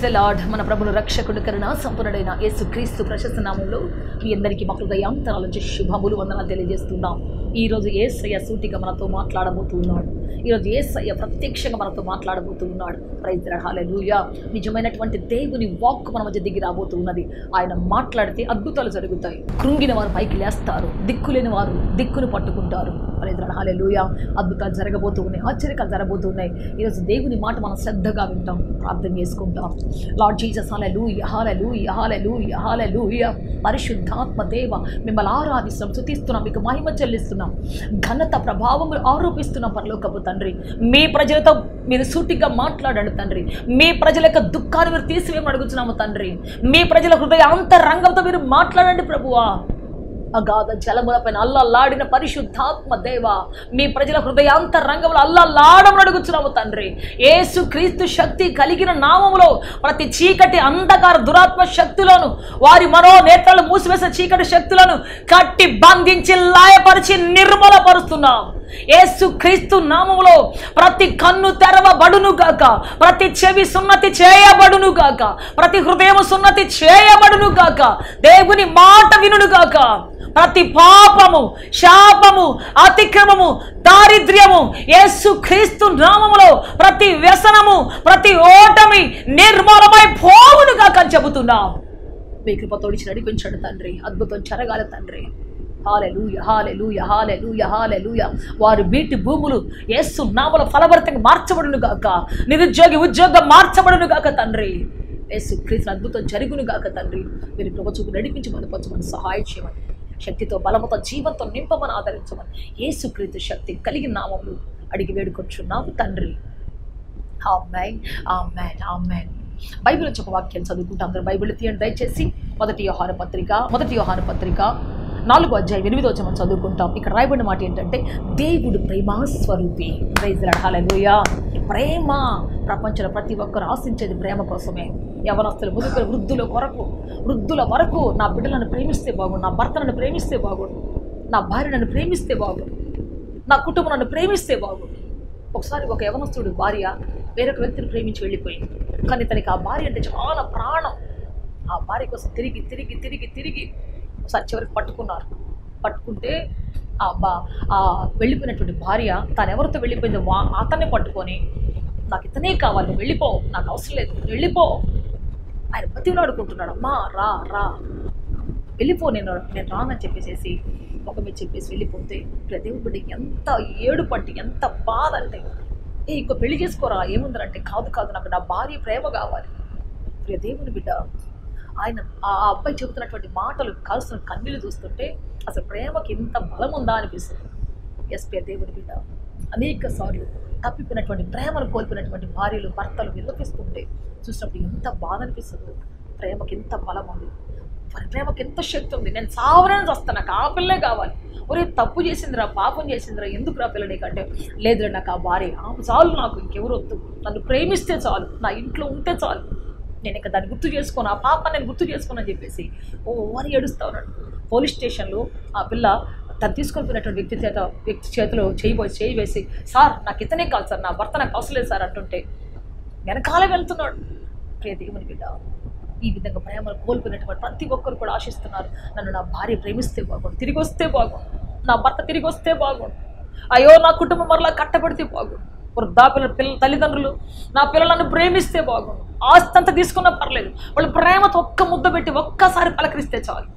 The lord. మన ప్రభును రక్షకుడు కరుణ సంపన్నుడైన యేసుక్రీస్తు ప్రశస్త నామములో మీ అందరికీ మా హృదయాంతరాల నుంచి శుభములు వందనాలు తెలియజేస్తున్నాం. ఈరోజు యేసయ్య సూటిగా మనతో మాట్లాడబోతున్నాడు. ఈరోజు యేసయ్య ప్రత్యక్షంగా మనతో మాట్లాడబోతున్నాడు. Praise the Lord. హల్లెలూయా. నిజమైనటువంటి దేవుని వాక్ మన మధ్య దిగి రాబోతున్నది. ఆయన మాట్లాడితే అద్భుతాలు జరుగుతాయి. కృంగిన వారు పైకి లేస్తారు, దిక్కులేని వారు దిక్కును పట్టుకుంటారు. Praise the Lord. హల్లెలూయా. అద్భుతాలు జరగబోతున్నాయి, ఆశ్చర్యాలు జరగబోతున్నాయి. ఈరోజు దేవుని మాట మనం శ్రద్ధగా వింటాం, ప్రార్థన చేసుకుంటాం. Lord Jesus, hallelujah, hallelujah, hallelujah, హల్లెలూయా. పరిశుద్ధాత్మ దేవ, మిమ్మల్ని ఆరాధిస్తున్నాం, స్తుతిస్తున్నాం, మీకు మహిమ చెల్లిస్తున్నాం, ఘనత ప్రభావములు ఆరోపిస్తున్నాం. పరలోకపు తండ్రి, మీ ప్రజలతో మీరు సూటిగా మాట్లాడండి తండ్రి. మీ ప్రజల యొక్క దుఃఖాన్ని మీరు తీసివేయమని అడుగుతున్నాము తండ్రి. మీ ప్రజల హృదయ అంతరంగంతో మీరు మాట్లాడండి ప్రభువా. అగాధ జలములపైన అల్లల్లాడిన పరిశుద్ధాత్మ దేవ, మీ ప్రజల హృదయాంతరంగంలో అల్లల్లాడమని అడుగుతున్నాము తండ్రి. యేసు క్రీస్తు శక్తి కలిగిన నామములో ప్రతి చీకటి అంధకార దురాత్మ శక్తులను, వారి మనో నేత్రాలు మూసివేసిన చీకటి శక్తులను కట్టి బంధించి లాయపరిచి నిర్మూలపరుస్తున్నాం. యేసు క్రీస్తు నామములో ప్రతి కన్ను తెరవబడును గాక, ప్రతి చెవి సున్నతి చేయబడును గాక, ప్రతి హృదయం సున్నతి చేయబడును గాక, దేవుని మాట వినును గాక. ప్రతి పాపము, శాపము, అతిక్రమము, దారిద్ర్యము యేసు క్రీస్తు నామములో ప్రతి వ్యసనము, ప్రతి ఓటమి నిర్మూలమై పోవును గాక అని చెబుతున్నాం. మీ కృపతోడిచి నడిపించండి తండ్రి. అద్భుతం జరగాల తండ్రి. హల్లెలూయా, హల్లెలూయా, హల్లెలూయా, హల్లెలూయా. వారు వీటి భూములు యేసు నామములో ఫలభరితంగా మార్చబడును గాక. నిరుద్యోగి ఉద్యోగం మార్చబడును గాక తండ్రి. యేసు క్రీస్తు అద్భుతం జరుగును గాక తండ్రి. మీరు కృప చూపి నడిపించి బలపరచమని, సహాయం చేయమని, శక్తితో బలముతో జీవంతో నింపమని, ఆదరించమని యేసు క్రీస్తు శక్తి కలిగిన నామములు అడిగి వేడుకొచ్చున్నాము తండ్రి. ఆమేన్, ఆమేన్, ఆమేన్. బైబిల్ నుంచి ఒక వాక్యం చదువుకుంటాం. అందరూ బైబిల్ తీయండి దయచేసి. మొదటి యోహాను పత్రిక 4వ అధ్యాయం 8వ వచనం చదువుకుంటాం. ఇక్కడ రాయబడిన మాట ఏంటంటే, దేవుడు ప్రేమ స్వరూపి. Praise the Lord. హల్లెలూయా. ప్రేమ, ప్రపంచంలో ప్రతి ఒక్కరు ఆశించేది ప్రేమ కోసమే. యవనస్తులు, ముదుకలు, వృద్ధుల వరకు నా బిడ్డలను ప్రేమిస్తే బాగుండు, నా భర్త నన్ను ప్రేమిస్తే బాగుండు, నా భార్య నన్ను ప్రేమిస్తే బాగుండు, నా కుటుంబం నన్ను ప్రేమిస్తే బాగుండు. ఒకసారి ఒక యవనస్తుడు భార్య వేరొక వ్యక్తిని ప్రేమించి వెళ్ళిపోయింది. కానీ తనకి ఆ భార్య అంటే చాలా ప్రాణం. ఆ భార్య కోసం తిరిగి ఒకసారి చివరికి పట్టుకుంటే ఆ వెళ్ళిపోయినటువంటి భార్య తాను ఎవరితో వెళ్ళిపోయిందో అతన్ని పట్టుకొని, నాకు ఇతనే కావాలి, వెళ్ళిపో, నాకు అవసరం లేదు, వెళ్ళిపో. ఆయన బతిలాడుకుంటున్నాడు, అమ్మా రా రా వెళ్ళిపో, నేను రానని చెప్పేసి ఒక మీద చెప్పేసి వెళ్ళిపోతే, దేవుడి బిడ్డకి ఎంత ఏడుపంటే, ఎంత బాధ అంటే, ఇంకో పెళ్లి చేసుకోరా ఏముందంటే, కాదు నాకు నా భార్య ప్రేమ కావాలి. దేవుని బిడ్డ, ఆయన ఆ అబ్బాయి చెబుతున్నటువంటి మాటలు, కాల్సిన కన్నీళ్ళు చూస్తుంటే అసలు ప్రేమకి ఎంత బలం ఉందా అనిపిస్తుంది. ఎస్పీ దేవుని బిడ్డ, అనేక సార్లు తప్పిపోయినటువంటి ప్రేమను కోల్పోయినటువంటి భార్యలు, భర్తలు విలపిస్తుంటే చూసినప్పుడు ఎంత బాధ అనిపిస్తుంది. ప్రేమకి ఎంత బలం ఉంది, ప్రేమకి ఎంత శక్తి ఉంది. నేను సావరని వస్తాను, నాకు ఆ పిల్లే కావాలి. ఒరే తప్పు చేసిందిరా, పాపం చేసిందిరా, ఎందుకు రా పిల్ల నీకంటే, లేదురా నాకు ఆ భార్య చాలు, నాకు ఇంకెవరు వద్దు, నన్ను ప్రేమిస్తే చాలు, నా ఇంట్లో ఉంటే చాలు, నేను ఇంకా దాన్ని గుర్తు చేసుకోను, ఆ పాప నేను గుర్తు చేసుకోను అని చెప్పేసి అని ఏడుస్తా ఉన్నాడు. పోలీస్ స్టేషన్లో ఆ పిల్ల తను తీసుకొని పోయినటువంటి వ్యక్తి చేతిలో చేయి వేసి, సార్ నాకు ఇతనే కాదు సార్, నా భర్త నాకు అవసరం లేదు సార్ అంటుంటే వెనకాలే వెళ్తున్నాడు. దేవుని బిడ్డ, ఈ విధంగా ప్రేమను కోల్పోయినటువంటి ప్రతి ఒక్కరు కూడా ఆశిస్తున్నారు, నన్ను నా భార్య ప్రేమిస్తే బాగుండు, తిరిగి వస్తే బాగుండు, నా భర్త తిరిగి వస్తే బాగుండు, అయ్యో నా కుటుంబం మరలా కట్టబడితే బాగుండు, తల్లిదండ్రులు నా పిల్లలను ప్రేమిస్తే బాగుండు, ఆస్తి అంతా తీసుకున్నా పర్లేదు, వాళ్ళు ప్రేమతో ఒక్క ముద్ద పెట్టి ఒక్కసారి పలకరిస్తే చాలు,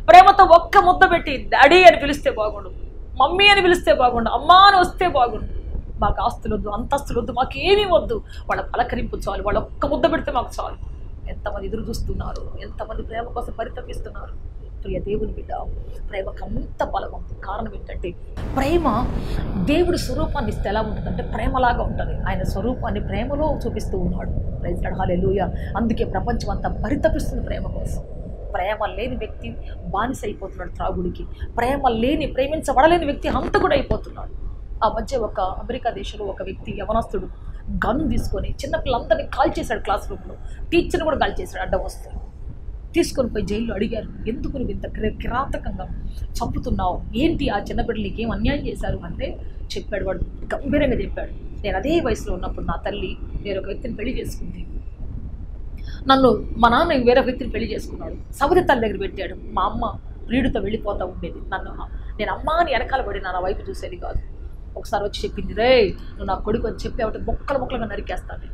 ప్రేమతో ఒక్క ముద్ద పెట్టి డాడీ అని పిలిస్తే బాగుండు, మమ్మీ అని పిలిస్తే బాగుండు, అమ్మా అని వస్తే బాగుండు. మాకు ఆస్తులు వద్దు, అంతస్తులు వద్దు, మాకు ఏమీ వద్దు, వాళ్ళ పలకరింపు చాలు, వాళ్ళు ఒక్క ముద్ద పెడితే మాకు చాలు. ఎంతమంది ఎదురు చూస్తున్నారు, ఎంతమంది ప్రేమ కోసం పరితపిస్తున్నారు. ప్రియ దేవుని బిడ్డ, ప్రేమకు అంత బలం ఉంది. కారణం ఏంటంటే, ప్రేమ దేవుడి స్వరూపాన్ని ఇస్తే ఎలా ఉంటుందంటే ప్రేమలాగా ఉంటుంది. ఆయన స్వరూపాన్ని ప్రేమలో చూపిస్తూ ఉన్నాడు. Praise the Lord. హల్లెలూయా. అందుకే ప్రపంచం అంతా పరితపిస్తుంది ప్రేమ కోసం. ప్రేమ లేని వ్యక్తి బానిస అయిపోతున్నాడు త్రాగుడికి. ప్రేమించబడలేని వ్యక్తి హంతకుడు అయిపోతున్నాడు. ఆ మధ్య ఒక అమెరికా దేశంలో ఒక వ్యక్తి, యవనస్తుడు, గన్ తీసుకొని చిన్నపిల్లలందరినీ కాల్ చేశాడు. క్లాస్ రూమ్లో టీచర్ని కూడా కాల్ చేశాడు. అడ్డం వస్తే తీసుకొని పోయి జైల్లో అడిగారు, ఎందుకు నువ్వు ఇంత కిరాతకంగా చంపుతున్నావు, ఏంటి ఆ చిన్నపిల్లలు నీకేం అన్యాయం చేశారు అంటే చెప్పాడు. వాడు గంభీరంగా చెప్పాడు, నేను అదే వయసులో ఉన్నప్పుడు నా తల్లి వేరొక వ్యక్తిని పెళ్లి చేసుకుంది, నన్ను మా నాన్న వేరే వ్యక్తిని పెళ్లి చేసుకున్నాడు, సవతి తల్లి దగ్గర పెట్టాడు. మా అమ్మ ప్రియుడితో వెళ్ళిపోతూ ఉండేది. నేను అమ్మ అని వెనకాల పడి నా వైపు చూసేది కాదు. ఒకసారి వచ్చి చెప్పింది, రే నువ్వు నా కొడుకు అని చెప్పావుంటే ముక్కలుగా నరికేస్తాను.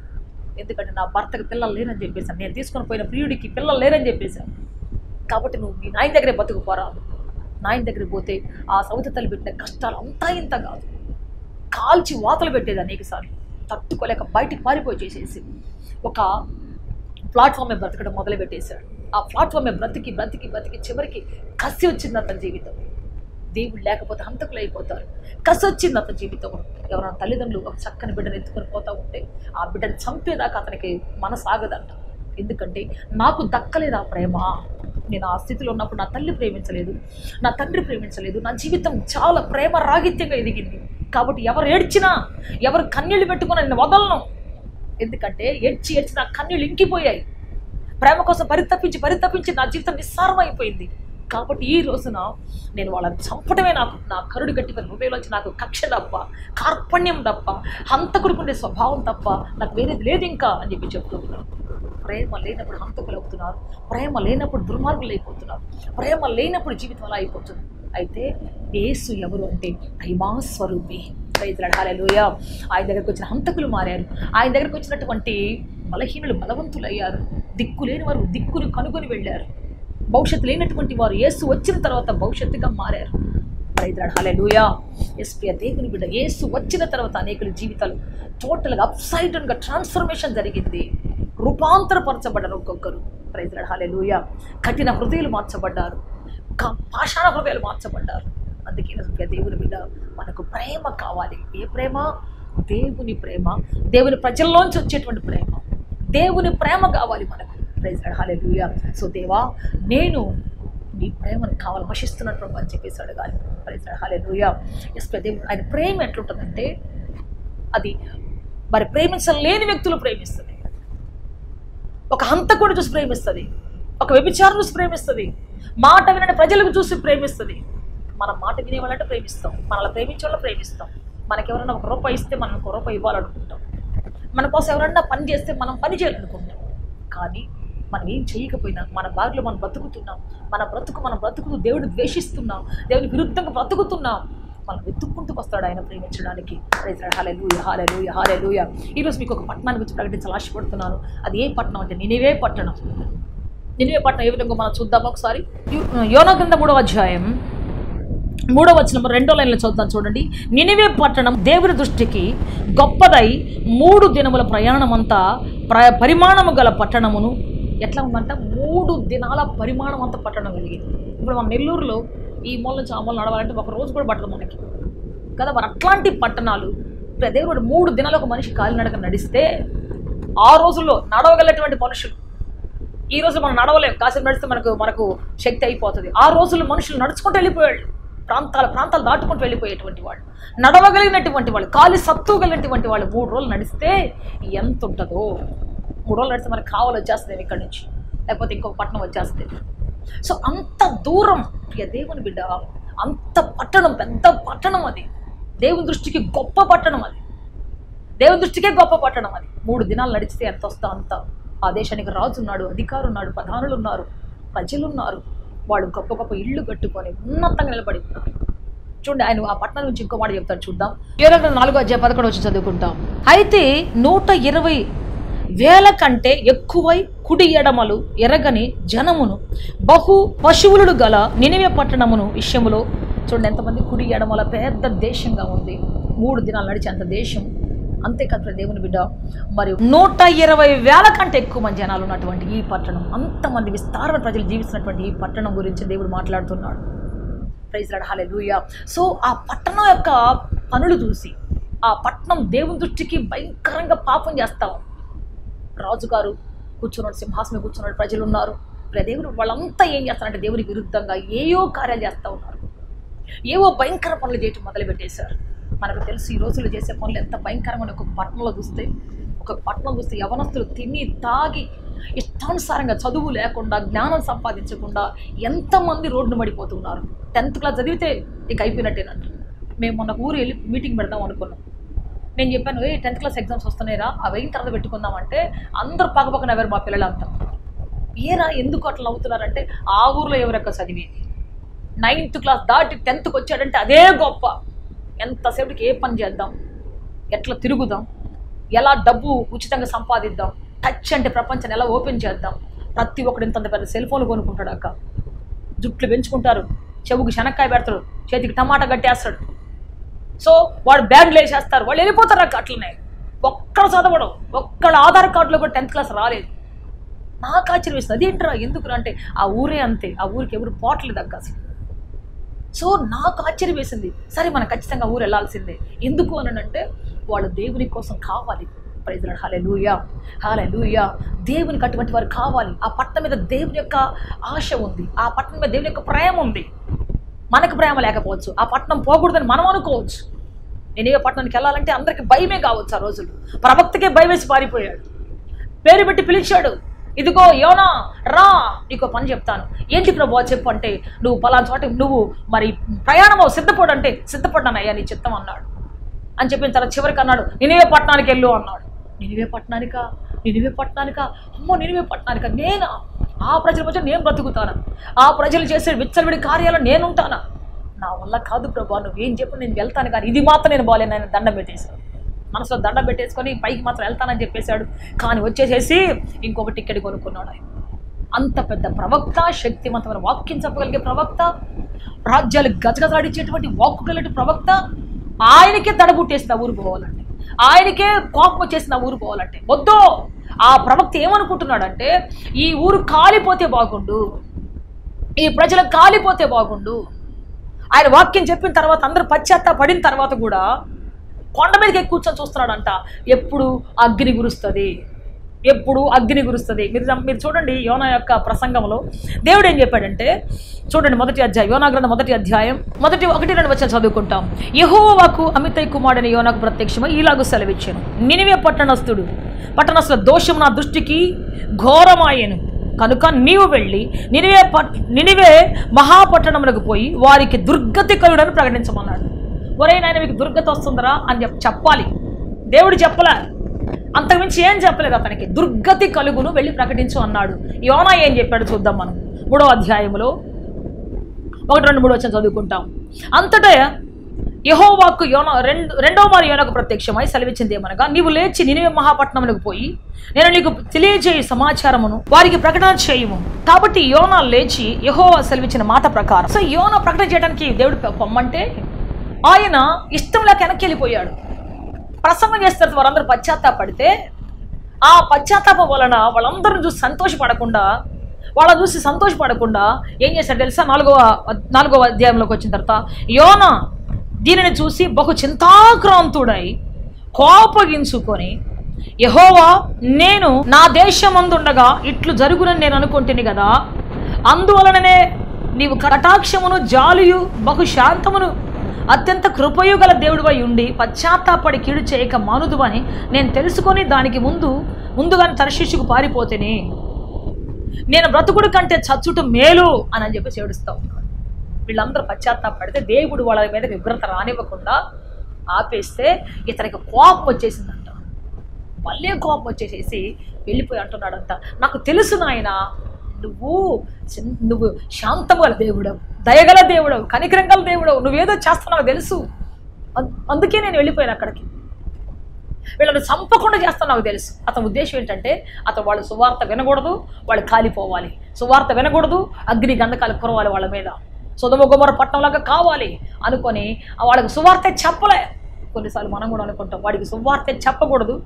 ఎందుకంటే నా భర్తకి పిల్లలు లేరని చెప్పేశాను, నేను తీసుకొని పోయిన ప్రియుడికి పిల్లలు లేరని చెప్పేశాను. కాబట్టి నువ్వు మీ నాయన దగ్గరే బతుకుపోరా. నాయన దగ్గరికి పోతే ఆ సవతి తల్లి పెట్టిన కష్టాలు అంతా ఇంత కాదు, కాల్చి వాతలు పెట్టేది అనేకసార్లు. తట్టుకోలేక బయటికి పారిపోయి చేసేసి ఒక ప్లాట్ఫామ్ మీద బ్రతకడం మొదలు పెట్టేశాడు. ఆ ప్లాట్ఫామ్ మీద బ్రతికి చివరికి కసి వచ్చింది అతని జీవితం. దేవుడు లేకపోతే హంతకులు అయిపోతారు. కసి వచ్చింది అతని జీవితం. ఎవరైనా తల్లిదండ్రులు ఒక చక్కని బిడ్డను ఎత్తుకొని పోతూ ఉంటే ఆ బిడ్డను చంపేదాకా అతనికి మనసు ఆగదంట. ఎందుకంటే నాకు దక్కలేదు ఆ ప్రేమ. నేను ఆ స్థితిలో ఉన్నప్పుడు నా తల్లి ప్రేమించలేదు, నా తండ్రి ప్రేమించలేదు. నా జీవితం చాలా ప్రేమ రాహిత్యంగా ఎదిగింది. కాబట్టి ఎవరు ఏడ్చినా, ఎవరు కన్నీళ్ళు పెట్టుకున్నా నేను వదలను. ఎందుకంటే ఏడ్చి నా కన్నీళ్ళు ఇంకిపోయాయి. ప్రేమ కోసం పరితపించి నా జీవితం నిస్సారం అయిపోయింది. కాబట్టి ఈ రోజున నేను వాళ్ళని చంపడమే నా కరుడు గట్టిపోయిన హృదయంలోంచి నాకు కక్ష తప్ప, కార్పణ్యం తప్ప, హంతకుడుకుండే స్వభావం తప్ప నాకు వేరేది లేదు ఇంకా అని చెప్పి చెప్తున్నాను. ప్రేమ లేనప్పుడు హంతకులు అవుతున్నారు, ప్రేమ లేనప్పుడు దుర్మార్గులు అయిపోతున్నారు, ప్రేమ లేనప్పుడు జీవితం అలా అయిపోతుంది. అయితే యేసు ఎవరు అంటే ప్రేమాస్వరూపి. హల్లెలూయా. ఆయన దగ్గరకు వచ్చిన హంతకులు మారారు, ఆయన దగ్గరకు వచ్చినటువంటి బలహీనులు బలవంతులు అయ్యారు, దిక్కు లేని వారు దిక్కును కనుగొని వెళ్ళారు, భవిష్యత్తు లేనటువంటి వారు యేసు వచ్చిన తర్వాత భవిష్యత్తుగా మారారు. హల్లెలూయా. ప్రియ దేవుని బిడ్డ, యేసు వచ్చిన తర్వాత అనేకుల జీవితాలు టోటల్గా అప్సైడ్ డౌన్గా ట్రాన్స్ఫర్మేషన్ జరిగింది. రూపాంతరపరచబడ్డారు ఒక్కొక్కరు. హల్లెలూయా. కఠిన హృదయాలు మార్చబడ్డారు, పాషాణ హృదయాలు మార్చబడ్డారు. అందుకే దేవుని బిడ్డ, మనకు ప్రేమ కావాలి. ఏ ప్రేమ? దేవుని ప్రేమ, దేవుని ప్రజల్లోంచి వచ్చేటువంటి ప్రేమ, దేవుని ప్రేమ కావాలి మనకు. హల్లెలూయా. సో దేవా, నేను నీ ప్రేమను కావాలి వశిస్తున్నట్టు అని చెప్పేసి అడగాలి. హల్లెలూయా. దేవుడు ఆయన ప్రేమ ఎట్లుంటుందంటే అది మరి ప్రేమించలేని వ్యక్తులు ప్రేమిస్తుంది, ఒక హంతకుడు చూసి ప్రేమిస్తుంది, ఒక వ్యభిచారం చూసి ప్రేమిస్తుంది, మాట వినని ప్రజలకు చూసి ప్రేమిస్తుంది. మనం మాట వినేవాళ్ళంటే ప్రేమిస్తాం, మనల్ని ప్రేమించే వాళ్ళని ప్రేమిస్తాం. మనకి ఎవరైనా ₹1 ఇస్తే మనం ₹1 ఇవ్వాలనుకుంటాం, మన కోసం ఎవరన్నా పని చేస్తే మనం పని చేయాలనుకుంటాం. కానీ మనం ఏం చేయకపోయినా మన బాధలో మనం బ్రతుకుతున్నాం, మన బ్రతుకుతూ దేవుడు ద్వేషిస్తున్నాం, దేవుని విరుద్ధంగా బ్రతుకుతున్నాం. మనం వెతుక్కుంటూ వస్తాడు ఆయన ప్రేమించడానికి. హల్లెలూయా, హల్లెలూయా, హల్లెలూయా. ఈరోజు మీకు ఒక పట్టణాన్ని గురించి ప్రకటించాలని ఆశపడుతున్నాను. అది ఏ పట్టణం అంటే నినివే పట్టణం. నినివే పట్టణం ఏ విధంగా మనం చూద్దాం ఒకసారి. యోనా గ్రంథం 3వ అధ్యాయం 3వ వచనం 2వ లైన్లో చదువుతాను చూడండి. నినివే పట్టణం దేవుని దృష్టికి గొప్పదై 3 దినముల ప్రయాణమంతా పరిమాణము గల పట్టణమును. ఎట్లా ఉందంట? 3 దినాల పరిమాణం అంతా పట్టణం కలిగింది. ఇప్పుడు మన నెల్లూరులో ఈ మూల నుంచి ఆ మూల నడవాలంటే ఒక రోజు కూడా పట్టదు మనకి కదా. మరి అట్లాంటి పట్టణాలు దేవుడు 3 దినాలు ఒక మనిషి కాలినడక నడిస్తే ఆ రోజుల్లో నడవగలటువంటి మనుషులు, ఈ రోజు మనం నడవలేము, కాసేపు నడిస్తే మనకు శక్తి అయిపోతుంది. ఆ రోజుల్లో మనుషులు నడుచుకుంటూ వెళ్ళిపోయాడు, ప్రాంతాలు దాటుకుంటూ వెళ్ళిపోయేటువంటి వాళ్ళు, నడవగలిగినటువంటి వాళ్ళు, కాలి సత్తుగలిగినటువంటి వాళ్ళు 3 రోజులు నడిస్తే ఎంత ఉంటుందో. 3 రోజులు నడిస్తే మనకు కావాలి వచ్చేస్తుంది ఇక్కడి నుంచి, లేకపోతే ఇంకొక పట్టణం వచ్చేస్తుంది. సో అంత దూరం ప్రియ దేవుని బిడ్డ, అంత పట్టణం, పెద్ద పట్టణం అది. దేవుని దృష్టికి గొప్ప పట్టణం అది, దేవుని దృష్టికే గొప్ప పట్టణం అది. 3 దినాలు నడిస్తే ఎంత వస్తా అంత. ఆ దేశానికి రాజు ఉన్నాడు, అధికారులు ఉన్నాడు, ప్రధానులు ఉన్నారు, ప్రజలు ఉన్నారు. వాళ్ళు గొప్ప గొప్ప ఇళ్ళు కట్టుకొని ఉన్నతంగా నిలబడి ఉన్నారు. చూడండి, ఆయన ఆ పట్టణం నుంచి ఇంకో మాట చెప్తాడు చూద్దాం. 4వ అధ్యాయం 11 వచ్చి చదువుకుంటాం. అయితే 120,000 కంటే ఎక్కువై కుడి ఎడమలు ఎరగని జనమును బహు పశువులు గల నినివే పట్టణమును విషయములో. చూడండి ఎంతమంది, కుడి ఎడమల పెద్ద దేశంగా ఉంది, 3 దినాలు నడిచే అంత దేశం. అంతేకాదు దేవుని బిడ్డ, మరి 120,000 కంటే ఎక్కువ మంది జనాలు ఉన్నటువంటి ఈ పట్టణం, అంతమంది విస్తారమైన ప్రజలు జీవిస్తున్నటువంటి ఈ పట్టణం గురించి దేవుడు మాట్లాడుతున్నాడు. ప్రైజ్ లార్డ్, హల్లెలూయా. సో ఆ పట్టణం యొక్క పనులు చూసి, ఆ పట్టణం దేవుని దృష్టికి భయంకరంగా పాపం చేస్తాం. రాజుగారు కూర్చున్నాడు, సింహాసనం కూర్చున్నాడు, ప్రజలు ఉన్నారు. దేవుడు వాళ్ళంతా ఏం చేస్తారంటే దేవునికి విరుద్ధంగా ఏయో కార్యాలు చేస్తూ ఉన్నారు, ఏవో భయంకర పనులు చేయటం మొదలుపెట్టేశారు. మనకు తెలుసు ఈ రోజుల్లో చేసే పనులు ఎంత భయంకరమైన. ఒక పట్టణంలో చూస్తే యవనస్తులు తిని తాగి ఇష్టానుసారంగా, చదువు లేకుండా, జ్ఞానం సంపాదించకుండా ఎంతమంది రోడ్డును పడిపోతున్నారు. 10th క్లాస్ చదివితే ఇక అయిపోయినట్టేనంట. మేము మొన్న ఊరు వెళ్ళి మీటింగ్ పెడదాం అనుకున్నాం. నేను చెప్పాను, 10th క్లాస్ ఎగ్జామ్స్ వస్తున్నాయిరా, అవి అయిన తర్వాత పెట్టుకుందామంటే అందరూ పక్కన నవ్వారు మా పిల్లలంతా. ఏరా ఎందుకు అట్లా అవుతున్నారంటే ఆ ఊర్లో ఎవరొక్క చదివేది 9th క్లాస్ దాటి 10th వచ్చాడంటే అదే గొప్ప. ఎంతసేపటికి ఏ పని చేద్దాం, ఎట్లా తిరుగుదాం, ఎలా డబ్బు ఉచితంగా సంపాదిద్దాం, టచ్ అంటే ప్రపంచాన్ని ఎలా ఓపెన్ చేద్దాం. ప్రతి ఒక్కడు ఇంత పెద్ద సెల్ ఫోన్లు కొనుక్కుంటాడు అక్క. జుట్లు పెంచుకుంటారు, చెవుకి శనక్కాయ పెడతాడు, చేతికి టమాటా కట్టేస్తాడు. సో వాడు బ్యాగ్లు వేసేస్తారు, వాళ్ళు వెళ్ళిపోతారు అక్క. అట్లనే ఒక్కడు చదవడం, ఒక్కడు ఆధార్ కార్డులో కూడా 10th క్లాస్ రాలేదు. నాకు ఆశ్చర్యం వేస్తుంది. అదేంటరా ఎందుకురా అంటే ఆ ఊరే అంతే, ఆ ఊరికి ఎవరు పోవట్లేదు అక్క అసలు. సో నాకు ఆశ్చర్యం వేసింది. సరే మనం ఖచ్చితంగా ఊరు వెళ్ళాల్సిందే. ఎందుకు అని అంటే వాళ్ళు దేవుని కోసం కావాలి. ప్రైజ్ లార్డ్, హల్లెలూయా, హల్లెలూయా. దేవునికి అటువంటి వారు కావాలి. ఆ పట్టణం మీద దేవుని యొక్క ఆశ ఉంది, ఆ పట్టణం మీద దేవుని యొక్క ప్రేమ ఉంది. మనకు ప్రేమ లేకపోవచ్చు, ఆ పట్టణం పోకూడదని మనం అనుకోవచ్చు. నినివే పట్టణానికి వెళ్ళాలంటే అందరికి భయమే కావచ్చు. ఆ రోజులు ప్రవక్తకే భయం వేసి పారిపోయాడు. పేరు పెట్టి పిలిచాడు, ఇదిగో యోనా రా, నీకో పని చెప్తాను. ఏంటి ప్రభువా చెప్పు అంటే, నువ్వు పలానా చోట నువ్వు మరి ప్రయాణమో సిద్ధపడు అంటే, సిద్ధపడ్డానయ్యా నీ చిత్తం అన్నాడు. అని చెప్పిన తర్వాత చివరికి అన్నాడు, నినివే పట్టణానికి వెళ్ళు అన్నాడు. నినివే పట్టణానికా, నినివే పట్టణానికా, అమ్మో నినివే పట్టణానికా, నేనా? ఆ ప్రజల మధ్య నేను బ్రతుకుతానా? ఆ ప్రజలు చేసే విచ్చలవిడి కార్యాలు నేనుంటానా? నా వల్ల కాదు ప్రభా, నువ్వేం చెప్పు నేను వెళ్తాను, కానీ ఇది మాత్రం నేను బాగాలేను. ఆయన దండం పెట్టేశాడు, మనసులో దండం పెట్టేసుకొని పైకి మాత్రం వెళ్తానని చెప్పేశాడు. కానీ వచ్చేసేసి ఇంకొక టికెట్ కొనుక్కున్నాడు ఆయన. అంత పెద్ద ప్రవక్త, శక్తివంతమైన వాక్యం చెప్పగలిగే ప్రవక్త, రాజ్యాలు గజగజాడించేటువంటి వాక్కు కలిగిన ప్రవక్త, ఆయనకే దడబుట్టేసిన ఊరు పోవాలంటే, ఆయనకే కోపం వచ్చేసిన ఊరు పోవాలంటే వద్దు. ఆ ప్రవక్త ఏమనుకుంటున్నాడంటే, ఈ ఊరు కాలిపోతే బాగుండు, ఈ ప్రజలకు కాలిపోతే బాగుండు. ఆయన వాక్యం చెప్పిన తర్వాత అందరూ పశ్చాత్తాపడిన తర్వాత కూడా కొండ మీదకి ఎక్కి కూర్చొని చూస్తున్నాడంట. ఎప్పుడు అగ్ని గురుస్తుంది, ఎప్పుడు అగ్ని గురుస్తుంది. మీరు చూడండి యోనా యొక్క ప్రసంగంలో దేవుడు ఏం చెప్పాడంటే, చూడండి మొదటి అధ్యాయం, యోనా గ్రంథం 1వ అధ్యాయం 1-2 వచనం చదువుకుంటాం. యెహోవాకు అమిత్తయి కుమారుడైన యోనాకు ప్రత్యక్షమై ఇలాగూ సెలవిచ్చాను, నినివే పట్టణస్థుల దోషం నా దృష్టికి ఘోరమాయెను కనుక నీవు వెళ్ళి నినివే మహాపట్టణములకు పోయి వారికి దుర్గతి కలుగుడని ప్రకటించమన్నాడు. ఒరే నాయన మీకు దుర్గతి వస్తుందరా అని చెప్పాలి. దేవుడు చెప్పలే, అంతకుమించి ఏం చెప్పలేదు అతనికి. దుర్గతి కలుగును వెళ్ళి ప్రకటించు అన్నాడు. యోనా ఏం చెప్పాడు చూద్దాం మనం. 3వ అధ్యాయంలో 1-2-3 వచనం చదువుకుంటాం. అంతటా యెహోవాకు రెండవ మారు యోనాకు ప్రత్యక్షమై సెలవిచ్చింది ఏమనగా, నీవు లేచి నినివే మహాపట్నములకు పోయి నేను నీకు తెలియజేయ సమాచారమును వారికి ప్రకటన చేయము. కాబట్టి యోనా లేచి యెహోవా సెలవిచ్చిన మాట ప్రకారం. సో యోనా ప్రకటన చేయడానికి దేవుడు పొమ్మంటే ఆయన ఇష్టం లేక వెనక్కి వెళ్ళిపోయాడు. ప్రసంగం చేస్తారు వారందరూ పశ్చాత్తాపడితే, ఆ పశ్చాత్తాపం వలన వాళ్ళందరూ చూసి సంతోషపడకుండా ఏం చేశాడు తెలుసా? 4వ అధ్యాయంలోకి వచ్చిన తర్వాత యోనా దీనిని చూసి బహు చింతాక్రాంతుడై కోపగించుకొని, యెహోవా నేను నా దేశమందుండగా ఇట్లు జరుగునని నేను అనుకుంటుని కదా, అందువలననే నీవు కటాక్షమును జాలియు బహు శాంతమును అత్యంత కృపయు గల దేవుడివై ఉండి పశ్చాత్తాపడి కీడు చేయక మానుదు అని నేను తెలుసుకొని దానికి ముందుగానే తర్షీషుకు పారిపోతేనే నేను బ్రతుకుడు కంటే చచ్చుట మేలు అని చెప్పేసి ఏడుస్తూ ఉన్నాడు. వీళ్ళందరూ పశ్చాత్తాపడితే దేవుడు వాళ్ళ మీద ఉగ్రత రానివ్వకుండా ఆపేస్తే ఇతనికి కోపం వచ్చేసిందంట. మళ్ళీ కోపం వచ్చేసేసి వెళ్ళిపోయి అంటున్నాడంట, నాకు తెలుసు నాయన నువ్వు శాంతం గల దేవుడవు, దయగల దేవుడవు, కనికరం గల దేవుడవు, నువ్వేదో చేస్తున్నావు తెలుసు, అందుకే నేను వెళ్ళిపోయాను అక్కడికి. వీళ్ళని చంపకుండా చేస్తున్నావు తెలుసు. అతని ఉద్దేశం ఏంటంటే వాళ్ళు సువార్త వినకూడదు, వాళ్ళు కాలిపోవాలి, సువార్త వినకూడదు, అగ్ని గంధకాలు కురవాలి వాళ్ళ మీద, సొదొమ గొమొర్రా పట్టణంలాగా కావాలి అనుకొని వాళ్ళకి సువార్త చెప్పలే. కొన్నిసార్లు మనం కూడా అనుకుంటాం వాడికి సువార్త చెప్పకూడదు,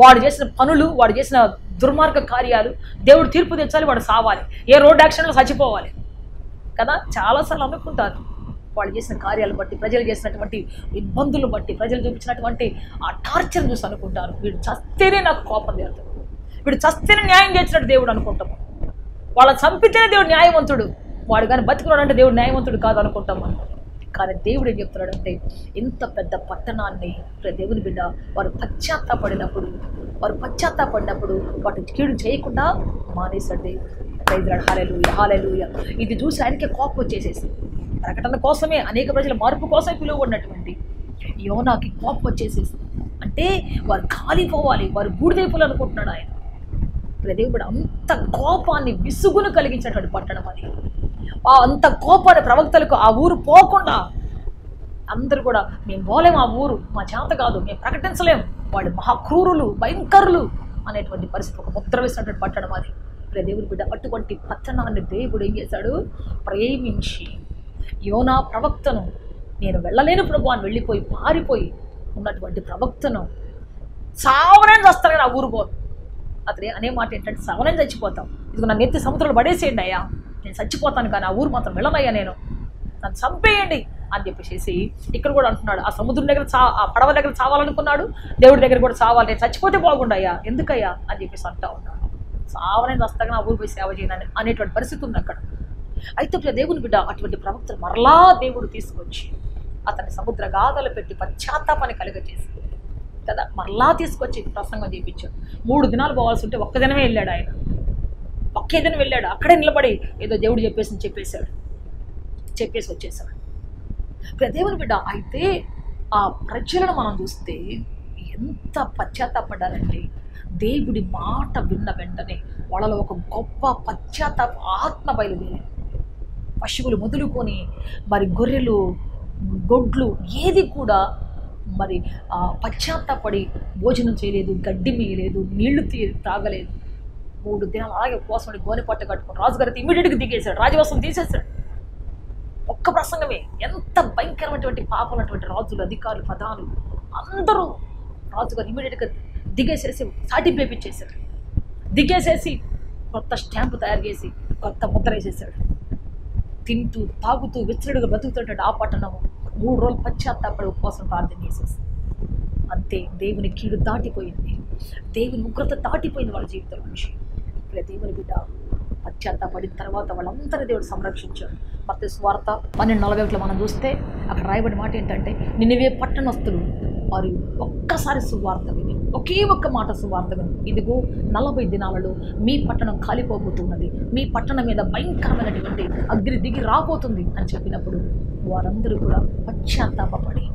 వాడు చేసిన పనులు, వాడు చేసిన దుర్మార్గ కార్యాలు దేవుడు తీర్పు తెచ్చాలి, వాడు సావాలి, ఏ రోడ్ యాక్సిడెంట్లో చచ్చిపోవాలి కదా. చాలాసార్లు అనుకుంటారు వాళ్ళు చేసిన కార్యాలు బట్టి, ప్రజలు చేసినటువంటి ఇబ్బందులు బట్టి, ప్రజలు చూపించినటువంటి ఆ టార్చర్ చూసి అనుకుంటారు, వీడు చస్తేనే నాకు కోపం తీరుతుంది, వీడు చస్తేనే న్యాయం చేసినట్టు దేవుడు అనుకుంటాము. వాళ్ళని చంపితేనే దేవుడు న్యాయవంతుడు, వాడు కానీ బతుకున్నాడు అంటే దేవుడు న్యాయవంతుడు కాదు అనుకుంటాం మనం. కానీ దేవుడు ఏం చెప్తున్నాడంటే, ఇంత పెద్ద పట్టణాన్ని దేవుని బిడ్డ వారు పశ్చాత్తాపడినప్పుడు వాటిని కీడు చేయకుండా మానేశాడు దేవుడు. ప్రైజ్ లార్డ్, హల్లెలూయా, హల్లెలూయా. ఇది చూసి ఆయనకే కోపం వచ్చేసేసి, ప్రకటన కోసమే, అనేక ప్రజల మార్పు కోసమే పిలువబడినటువంటి యోనాకి కోపం వచ్చేసేసి, అంటే వారు కాలిపోవాలి, వారు బూడిదైపోవాలి అనుకుంటున్నాడు ఆయన. దేవుడు అంత కోపాన్ని విసుగును కలిగించినటువంటి పట్టణం అది. అంత కోపాన్ని ప్రవక్తలకు ఆ ఊరు పోకుండా అందరూ కూడా మేము పోలేము, ఆ ఊరు మా చేత కాదు, మేము ప్రకటించలేము, వాళ్ళు మహాక్రూరులు భయంకరులు అనేటువంటి పరిస్థితి ఒక ముద్ర వేసినటువంటి పట్టణం అది. దేవుని బిడ్డ అటువంటి పట్టణాన్ని దేవుడు ఏం చేశాడు? ప్రేమించి యోనా ప్రవక్తను నేను వెళ్ళలేను ప్రభు అని వెళ్ళిపోయి పారిపోయి ఉన్నటువంటి ప్రవక్తను సావనని వస్తాను కానీ ఆ ఊరు పోదు. అతనే అనే మాట ఏంటంటే సావనని చచ్చిపోతాం, ఇదిగో నన్ను ఎత్తి సముద్రంలో పడేసేయండి అయ్యా, నేను చచ్చిపోతాను కానీ ఆ ఊరు మాత్రం వెళ్ళనయ్యా, నన్ను చంపేయండి అని చెప్పేసి ఇక్కడ కూడా అంటున్నాడు. ఆ సముద్రం దగ్గర ఆ పడవ దగ్గర చావాలనుకున్నాడు, దేవుడి దగ్గర కూడా చావాలి, నేను చచ్చిపోతే బాగుండయ్యా, ఎందుకయ్యా అని చెప్పేసి అంటా ఉన్నాడు. సావనని వస్తాగా ఆ ఊరు పోయి సేవ చేయనని అనేటువంటి పరిస్థితి ఉంది అక్కడ. అయితే దేవుని బిడ్డ అటువంటి ప్రవక్తలు మరలా దేవుడు తీసుకొచ్చి అతన్ని సముద్ర గాథలు పెట్టి పశ్చాత్తాపాన్ని కలుగజేసి కదా మరలా తీసుకొచ్చి ప్రసంగం చేయించాడు. 3 దినాలు పోవాల్సి ఉంటే ఒక్క దినమే వెళ్ళాడు ఆయన. ఒకే దినం వెళ్ళాడు, అక్కడే నిలబడి ఏదో దేవుడు చెప్పేసి వచ్చేసాడు. దేవుని బిడ్డ అయితే ఆ ప్రజలను మనం చూస్తే ఎంత పశ్చాత్తాపడ్డారంటే దేవుడి మాట విన్న వెంటనే వాళ్ళలో ఒక గొప్ప పశ్చాత్తాప ఆత్మ బయలుదేరి పశువులు మొదలుకొని మరి గొర్రెలు గొడ్లు ఏది కూడా మరి పశ్చాత్తాపడి భోజనం చేయలేదు, గడ్డి మేయలేదు, నీళ్లు తాగలేదు. 3 దినాలు అలాగే ఉపవాసం గోనె పట్ట కట్టుకుని రాజుగారు ఇమీడియట్గా దిగేశాడు, రాజవస్త్రం తీసేశాడు. ఒక్క ప్రసంగమే ఎంత భయంకరమైనటువంటి పాపమైనటువంటి రాజులు, అధికారులు, ప్రధానులు అందరూ రాజుగారు ఇమీడియట్గా దిగేసేసి సాటింపు వేపించేశాడు. దిగేసేసి కొత్త స్టాంపు తయారు చేసి కొత్త ముద్ర వేసేసాడు. తింటూ తాగుతూ విచ్చలుడుగా బ్రతుకుతుంటాడు ఆ పట్టణము. 3 రోజులు పశ్చాత్తాపడి ఉపవాసం ప్రార్థన చేసేసి అంతే. దేవుని కీడు దాటిపోయింది, దేవుని ఉగ్రత దాటిపోయింది వాళ్ళ జీవితం నుంచి. ఇలా దేవుని బిడ్డ పశ్చాత్తాపడిన తర్వాత వాళ్ళందరూ దేవుడు సంరక్షించాడు. మత్తయి సువార్త 12:41 మనం చూస్తే అక్కడ రాయబడిన మాట ఏంటంటే నినివే పట్టణస్తులు వారు ఒక్కసారి సువార్త విని ఒకే ఒక్క మాట సువార్త విని ఇదిగో 40 దినాలలో మీ పట్టణం కాలిపోబోతున్నది, మీ పట్టణం మీద భయంకరమైనటువంటి అగ్ని దిగి రాబోతుంది అని చెప్పినప్పుడు వారందరూ కూడా పశ్చాత్తాపడి